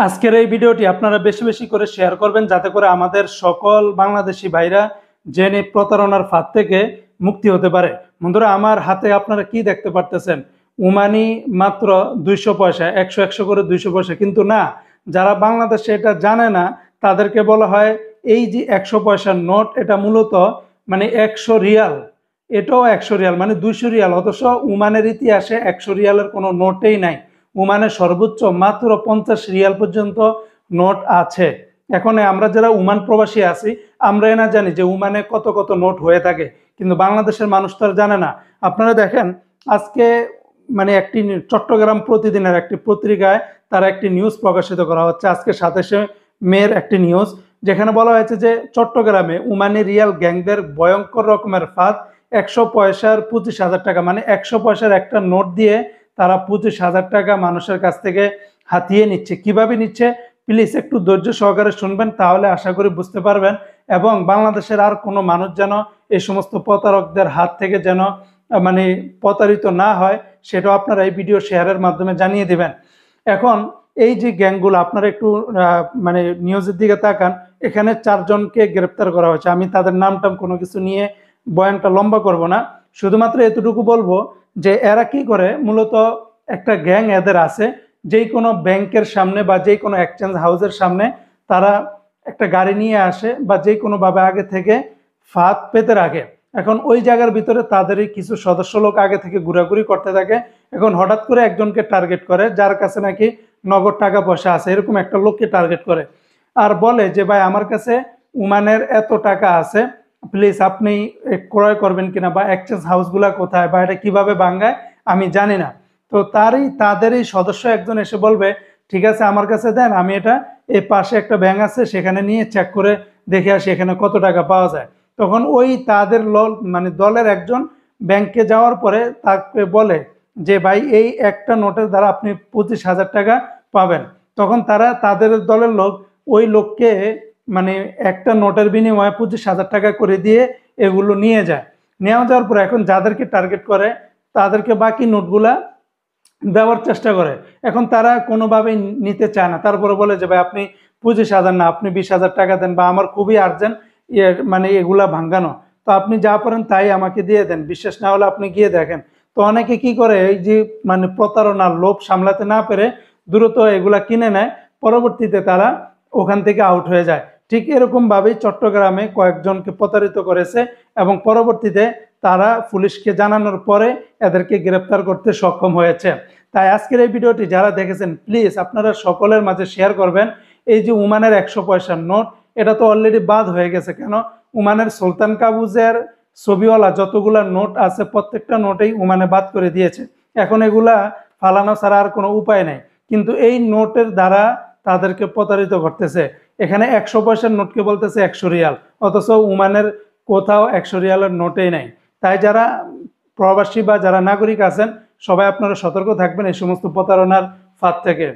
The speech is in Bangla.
আজকের এই ভিডিওটি আপনারা বেশি বেশি করে শেয়ার করবেন যাতে করে আমাদের সকল বাংলাদেশি ভাইরা জেনে প্রতারণার ফাঁদ থেকে মুক্তি হতে পারে। বন্ধুরা, আমার হাতে আপনারা কি দেখতে পারতেছেন? ওমানি মাত্র 200 পয়সা, 100 করে 200 পয়সা। কিন্তু না, যারা বাংলাদেশে এটা জানে না তাদেরকে বলা হয় এই যে 100 পয়সার নোট, এটা মূলত মানে 100 রিয়াল। এটাও 100 রিয়াল মানে 200 রিয়াল। অথচ ওমানের ইতিহাসে 100 রিয়ালের কোনো নোটেই নাই। ওমানের সর্বোচ্চ মাত্র 50 রিয়াল পর্যন্ত নোট আছে। এখন আমরা যারা ওমান প্রবাসী আছি, আমরা না জানি যে ওমানে কত কত নোট হয়ে থাকে, কিন্তু বাংলাদেশের মানুষ তো আর জানে না। আপনারা দেখেন, আজকে মানে একটি চট্টগ্রাম প্রতিদিনের একটি পত্রিকায় তারা একটি নিউজ প্রকাশিত করা হচ্ছে আজকে 27শে মের একটি নিউজ, যেখানে বলা হয়েছে যে চট্টগ্রামে ওমানি রিয়াল গ্যাংদের ভয়ঙ্কর রকমের ফাঁদ। 100 পয়সার 25,000 টাকা, মানে 100 পয়সার একটা নোট দিয়ে তারা 25,000 টাকা মানুষের কাছ থেকে হাতিয়ে নিচ্ছে। কিভাবে নিচ্ছে প্লিজ একটু ধৈর্য সহকারে শুনবেন, তাহলে আশা করি বুঝতে পারবেন। এবং বাংলাদেশের আর কোনো মানুষ যেন এই সমস্ত প্রতারকদের হাত থেকে যেন মানে প্রতারিত না হয়, সেটাও আপনারা এই ভিডিও শেয়ারের মাধ্যমে জানিয়ে দিবেন। এখন এই যে গ্যাংগুলো, আপনারা একটু মানে নিউজের দিকে তাকান। এখানে 4 জনকে গ্রেপ্তার করা হয়েছে। আমি তাদের নামটাম কোনো কিছু নিয়ে বয়ানটা লম্বা করব না, শুধুমাত্র এতটুকু বলবো যে এরা কি করে, মূলত একটা গ্যাং এদের আছে। যেই কোনো ব্যাংকের সামনে বা যেই কোনো এক্সচেঞ্জ হাউসের সামনে তারা একটা গাড়ি নিয়ে আসে বা যে কোনোভাবে আগে থেকে ফাঁদ পেতে রাখে। এখন ওই জায়গার ভিতরে তাদেরই কিছু সদস্য লোক আগে থেকে ঘোরাঘুরি করতে থাকে। এখন হঠাৎ করে একজনকে টার্গেট করে, যার কাছে নাকি নগদ টাকা পয়সা আছে, এরকম একটা লোককে টার্গেট করে আর বলে যে ভাই, আমার কাছে ওমানের এত টাকা আছে, প্লিজ আপনি ক্রয় করবেন কিনা, বা এক্সচেঞ্জ হাউসগুলা কোথায়, বা এটা কিভাবে ভাঙ্গায় আমি জানি না। তো তাদেরই সদস্য একজন এসে বলবে, ঠিক আছে আমার কাছে দেন, আমি এটা এই পাশে একটা ব্যাংক আছে সেখানে নিয়ে চেক করে দেখে আসি এখানে কত টাকা পাওয়া যায়। তখন ওই তাদের মানে দলের একজন ব্যাংকে যাওয়ার পরে তাকে বলে যে ভাই, এই একটা নোটের দ্বারা আপনি 25,000 টাকা পাবেন। তখন তাদের দলের লোক ওই লোককে মানে একটা নোটের বিনিময়ে 25,000 টাকা করে দিয়ে এগুলো নিয়ে যায়। নেওয়া যাওয়ার পরে এখন যাদেরকে টার্গেট করে তাদেরকে বাকি নোটগুলা দেওয়ার চেষ্টা করে। এখন তারা কোনোভাবেই নিতে চায় না, তারপরে বলে যে ভাই, আপনি 25,000 না, আপনি 20,000 টাকা দেন, বা আমার খুবই আর্জেন্ট মানে এগুলা ভাঙ্গানো, তো আপনি যা পারেন তাই আমাকে দিয়ে দেন, বিশ্বাস না হলে আপনি গিয়ে দেখেন। তো অনেকে কি করে, এই যে মানে প্রতারণার লোভ সামলাতে না পেরে দ্রুত এগুলা কিনে নেয়, পরবর্তীতে তারা ওখান থেকে আউট হয়ে যায়। ঠিক এরকম ভাবেই চট্টগ্রামে কয়েকজনকে প্রতারিত করেছে এবং পরবর্তীতে তারা পুলিশকে জানানোর পরে এদেরকে গ্রেপ্তার করতে সক্ষম হয়েছে। তাই আজকের এই ভিডিওটি যারা দেখেছেন, প্লিজ আপনারা সকলের মাঝে শেয়ার করবেন। এই যে ওমানের 100 পয়সার নোট, এটা তো অলরেডি বাদ হয়ে গেছে। কেন? ওমানের সুলতান কাবুজের ছবিওয়ালা যতগুলা নোট আছে প্রত্যেকটা নোটেই ওমানে বাদ করে দিয়েছে। এখন এগুলা ফালানো ছাড়া আর কোনো উপায় নেই, কিন্তু এই নোটের দ্বারা তাদেরকে প্রতারিত করতেছে। এখানে 100 পয়সার নোটকে বলতেছে 100 রিয়াল, অথচ ওমানের কোথাও 100 রিয়ালের নোটেই নাই। তাই যারা প্রবাসী বা যারা নাগরিক আছেন, সবাই আপনারা সতর্ক থাকবেন এই সমস্ত প্রতারণার ফাঁদ থেকে।